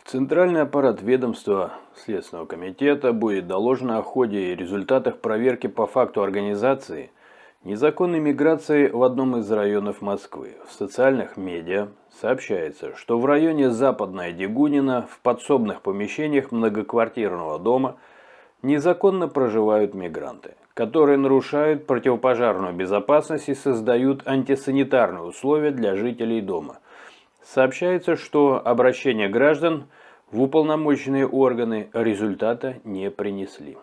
Центральный аппарат ведомства Следственного комитета будет доложено о ходе и результатах проверки по факту организации незаконной миграции в одном из районов Москвы. В социальных медиа сообщается, что в районе Западная Дегунина в подсобных помещениях многоквартирного дома незаконно проживают мигранты, которые нарушают противопожарную безопасность и создают антисанитарные условия для жителей дома. Сообщается, что обращения граждан в уполномоченные органы результата не принесли.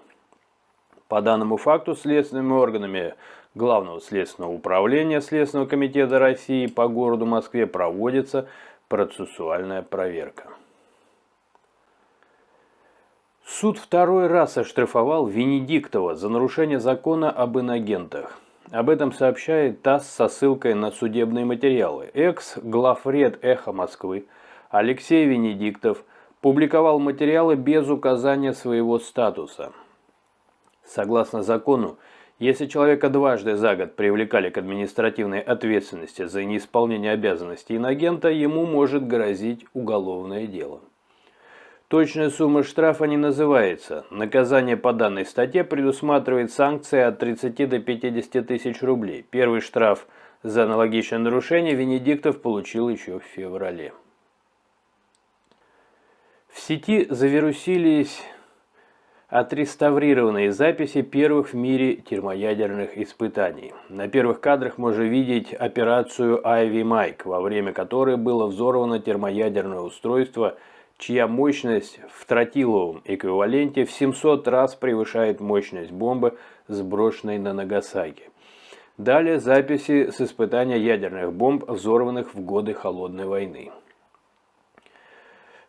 По данному факту следственными органами Главного следственного управления Следственного комитета России по городу Москве проводится процессуальная проверка. Суд второй раз оштрафовал Венедиктова за нарушение закона об инагентах. Об этом сообщает ТАСС со ссылкой на судебные материалы. Экс-главред «Эхо Москвы» Алексей Венедиктов публиковал материалы без указания своего статуса. Согласно закону, если человека дважды за год привлекали к административной ответственности за неисполнение обязанностей инагента, ему может грозить уголовное дело. Точная сумма штрафа не называется. Наказание по данной статье предусматривает санкции от 30 до 50 тысяч рублей. Первый штраф за аналогичное нарушение Венедиктов получил еще в феврале. В сети завирусились отреставрированные записи первых в мире термоядерных испытаний. На первых кадрах можно видеть операцию Ivy Mike, во время которой было взорвано термоядерное устройство, чья мощность в тротиловом эквиваленте в 700 раз превышает мощность бомбы, сброшенной на Нагасаки. Далее записи с испытания ядерных бомб, взорванных в годы Холодной войны.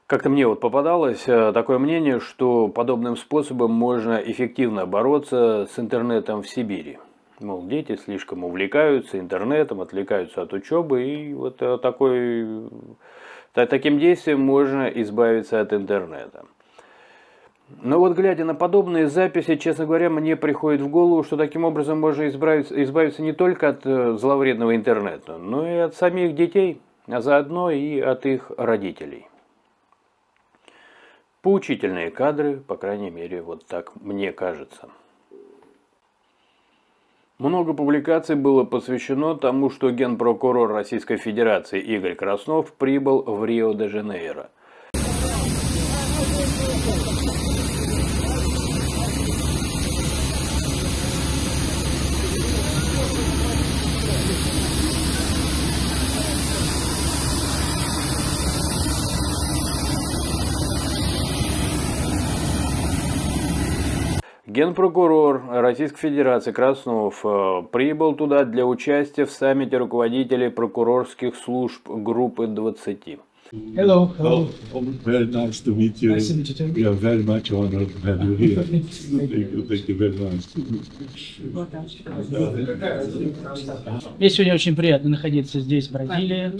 Как-то мне попадалось такое мнение, что подобным способом можно эффективно бороться с интернетом в Сибири. Мол, дети слишком увлекаются интернетом, отвлекаются от учебы, и таким действием можно избавиться от интернета. Но глядя на подобные записи, честно говоря, мне приходит в голову, что таким образом можно избавиться не только от зловредного интернета, но и от самих детей, а заодно и от их родителей. Поучительные кадры, по крайней мере, так мне кажется. Много публикаций было посвящено тому, что генпрокурор Российской Федерации Игорь Краснов прибыл в Рио-де-Жанейро. Генпрокурор Российской Федерации Краснов прибыл туда для участия в саммите руководителей прокурорских служб группы 20. Hello. Very nice to meet you. Nice to meet you too. We are very much honored to have you here. Thank you very much. Мне сегодня очень приятно находиться здесь, в Бразилии,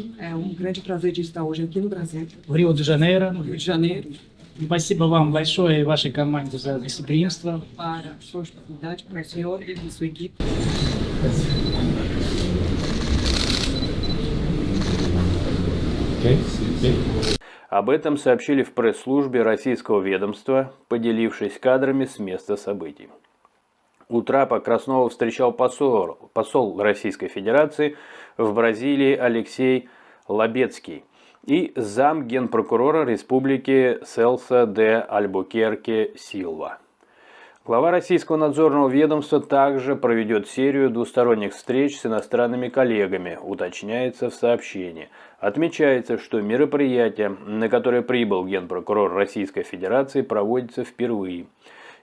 Grande prazer de estar hoje aqui no Brasil, в Рио-де-Жанейро. no Rio de Janeiro, Спасибо вам большое и вашей команде за гостеприимство. para a sua hospitalidade, para o senhor e a sua equipe. Об этом сообщили в пресс-службе российского ведомства, поделившись кадрами с места событий. У трапа Краснова встречал посол Российской Федерации в Бразилии Алексей Лабецкий и зам генпрокурора Республики Селса де Альбукерке Силва. Глава российского надзорного ведомства также проведет серию двусторонних встреч с иностранными коллегами, уточняется в сообщении. Отмечается, что мероприятие, на которое прибыл генпрокурор Российской Федерации, проводится впервые.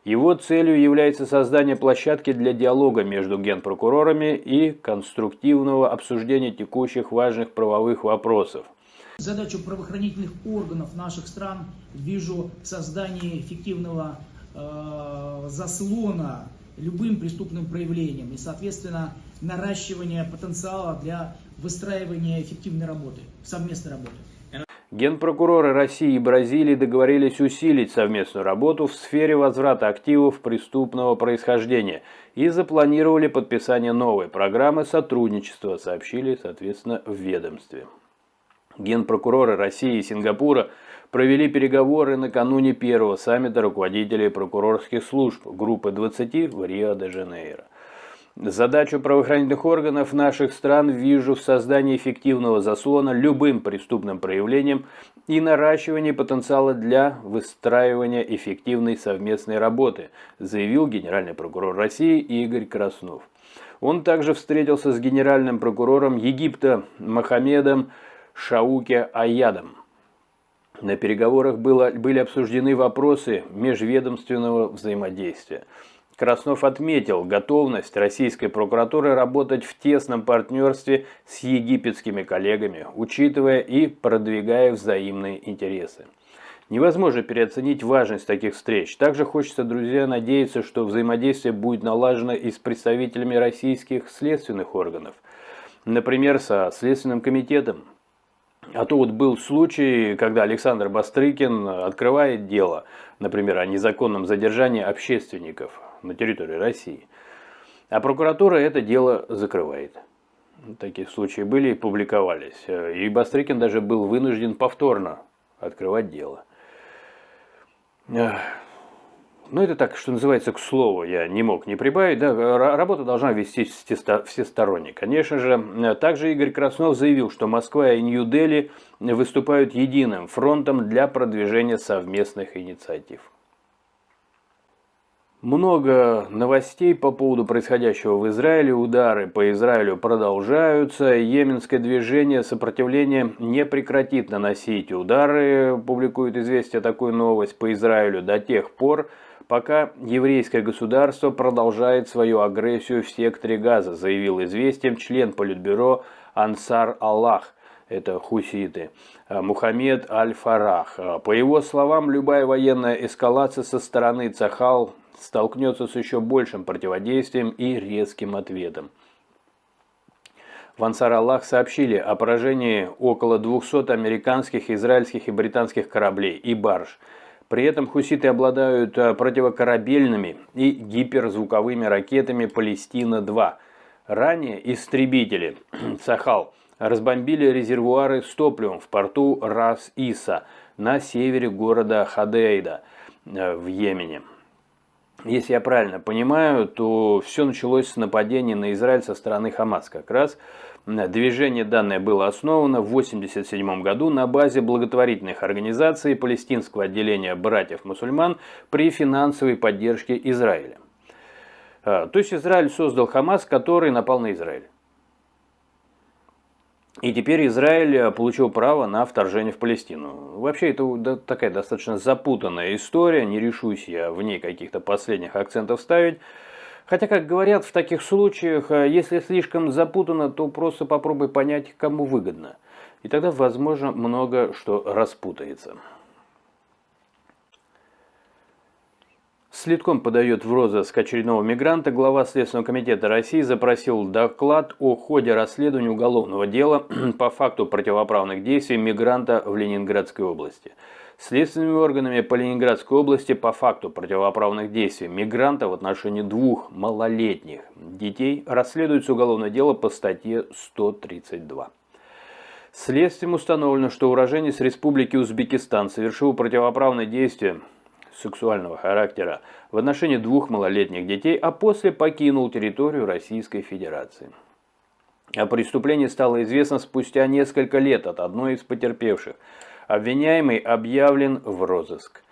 Его целью является создание площадки для диалога между генпрокурорами и конструктивного обсуждения текущих важных правовых вопросов. Задачу правоохранительных органов наших стран вижу в создании эффективного заслона любым преступным проявлениям и, соответственно, наращивание потенциала для выстраивания эффективной работы, совместной работы. Генпрокуроры России и Бразилии договорились усилить совместную работу в сфере возврата активов преступного происхождения и запланировали подписание новой программы сотрудничества, сообщили, соответственно, в ведомстве. Генпрокуроры России и Сингапура провели переговоры накануне первого саммита руководителей прокурорских служб группы 20 в Рио-де-Жанейро. Задачу правоохранительных органов наших стран вижу в создании эффективного заслона любым преступным проявлением и наращивании потенциала для выстраивания эффективной совместной работы, заявил генеральный прокурор России Игорь Краснов. Он также встретился с генеральным прокурором Египта Мохаммедом Шауке Аядом. На переговорах были обсуждены вопросы межведомственного взаимодействия. Краснов отметил готовность российской прокуратуры работать в тесном партнерстве с египетскими коллегами, учитывая и продвигая взаимные интересы. Невозможно переоценить важность таких встреч. Также хочется, друзья, надеяться, что взаимодействие будет налажено и с представителями российских следственных органов. Например, со Следственным комитетом. А то вот был случай, когда Александр Бастрыкин открывает дело, например, о незаконном задержании общественников на территории России. А прокуратура это дело закрывает. Такие случаи были и публиковались. И Бастрыкин даже был вынужден повторно открывать дело. Ну, это так, что называется, к слову, я не мог не прибавить. Да, работа должна вестись всесторонне. Конечно же, также Игорь Краснов заявил, что Москва и Нью-Дели выступают единым фронтом для продвижения совместных инициатив. Много новостей по поводу происходящего в Израиле. Удары по Израилю продолжаются. Йеменское движение сопротивления не прекратит наносить удары, публикует «Известия» такую новость, по Израилю до тех пор, пока еврейское государство продолжает свою агрессию в секторе Газа, заявил «Известиям» член Политбюро Ансар Аллах. Это хуситы, Мухаммед Аль-Фарах. По его словам, любая военная эскалация со стороны Цахал столкнется с еще большим противодействием и резким ответом. В Ансар Аллах сообщили о поражении около 200 американских, израильских и британских кораблей и барж. При этом хуситы обладают противокорабельными и гиперзвуковыми ракетами «Палестина-2». Ранее истребители «Цахал» разбомбили резервуары с топливом в порту Рас-Иса на севере города Ходейда в Йемене. Если я правильно понимаю, то все началось с нападения на Израиль со стороны Хамас. Как раз движение данное было основано в 1987 году на базе благотворительных организаций палестинского отделения братьев-мусульман при финансовой поддержке Израиля. То есть Израиль создал Хамас, который напал на Израиль. И теперь Израиль получил право на вторжение в Палестину. Вообще это такая достаточно запутанная история, не решусь я в ней каких-то последних акцентов ставить. Хотя, как говорят в таких случаях, если слишком запутано, то просто попробуй понять, кому выгодно. И тогда, возможно, много что распутается. Слитком подает в розыск очередного мигранта. Глава Следственного комитета России запросил доклад о ходе расследования уголовного дела по факту противоправных действий мигранта в Ленинградской области. Следственными органами по Ленинградской области по факту противоправных действий мигранта в отношении 2 малолетних детей расследуется уголовное дело по статье 132. Следствием установлено, что уроженец Республики Узбекистан совершил противоправные действия сексуального характера в отношении 2 малолетних детей, а после покинул территорию Российской Федерации. О преступлении стало известно спустя несколько лет от одной из потерпевших. Обвиняемый объявлен в розыск.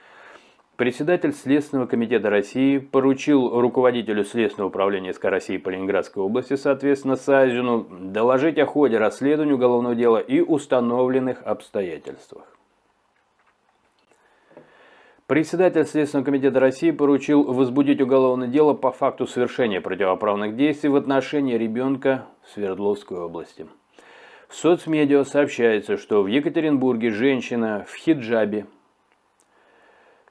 Председатель Следственного комитета России поручил руководителю Следственного управления СК России по Ленинградской области, соответственно, Сазину, доложить о ходе расследования уголовного дела и установленных обстоятельствах. Председатель Следственного комитета России поручил возбудить уголовное дело по факту совершения противоправных действий в отношении ребенка в Свердловской области. В соцмедиа сообщается, что в Екатеринбурге женщина в хиджабе,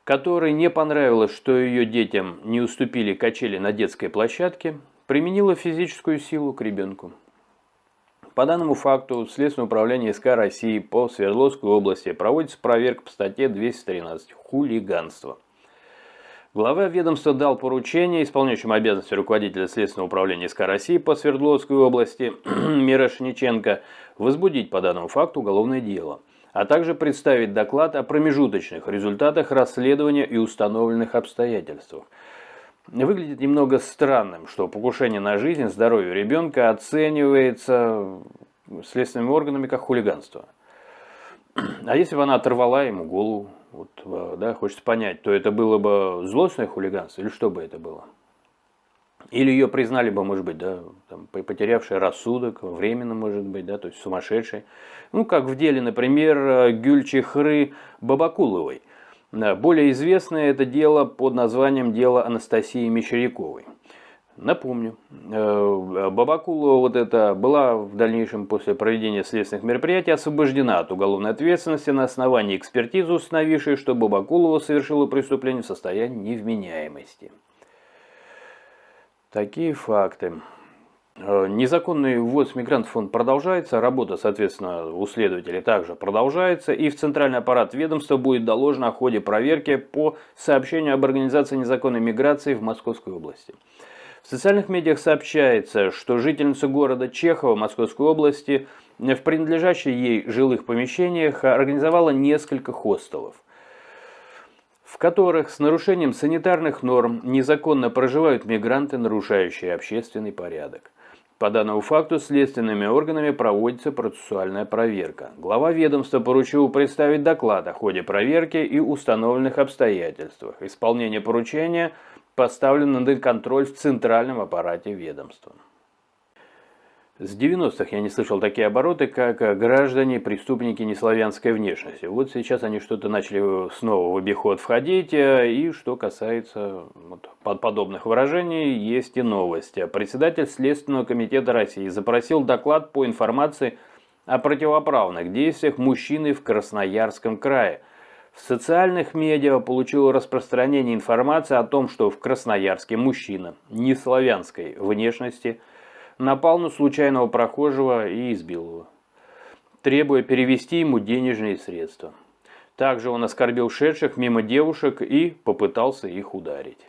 которой не понравилось, что ее детям не уступили качели на детской площадке, применила физическую силу к ребенку. По данному факту в Следственное управление СК России по Свердловской области проводится проверка по статье 213 «Хулиганство». Глава ведомства дал поручение исполняющему обязанности руководителя Следственного управления СК России по Свердловской области Мирошниченко возбудить по данному факту уголовное дело. а также представить доклад о промежуточных результатах расследования и установленных обстоятельствах. Выглядит немного странным, что покушение на жизнь и здоровье ребенка оценивается следственными органами как хулиганство. А если бы она оторвала ему голову, вот, да, хочется понять, то это было бы злостное хулиганство или что бы это было? Или ее признали бы, может быть, да, там, потерявшей рассудок, временно, может быть, да, то есть сумасшедшей. Ну, как в деле, например, Гюльчихры Бабакуловой. Более известное это дело под названием «Дело Анастасии Мещеряковой». Напомню, Бабакулова вот эта была в дальнейшем после проведения следственных мероприятий освобождена от уголовной ответственности на основании экспертизы, установившей, что Бабакулова совершила преступление в состоянии невменяемости. Такие факты. Незаконный ввоз мигрантов он продолжается, работа, соответственно, у следователей также продолжается, и в центральный аппарат ведомства будет доложено о ходе проверки по сообщению об организации незаконной миграции в Московской области. В социальных медиах сообщается, что жительница города Чехова Московской области в принадлежащих ей жилых помещениях организовала несколько хостелов, в которых с нарушением санитарных норм незаконно проживают мигранты, нарушающие общественный порядок. По данному факту следственными органами проводится процессуальная проверка. Глава ведомства поручил представить доклад о ходе проверки и установленных обстоятельствах. Исполнение поручения поставлено на контроль в центральном аппарате ведомства. С 90-х я не слышал такие обороты, как граждане, преступники неславянской внешности. Вот сейчас они что-то начали снова в обиход входить. И что касается подобных выражений, есть и новости. Председатель Следственного комитета России запросил доклад по информации о противоправных действиях мужчины в Красноярском крае. В социальных медиа получила распространение информации о том, что в Красноярске мужчина неславянской внешности напал на случайного прохожего и избил его, требуя перевести ему денежные средства. Также он оскорбил шедших мимо девушек и попытался их ударить.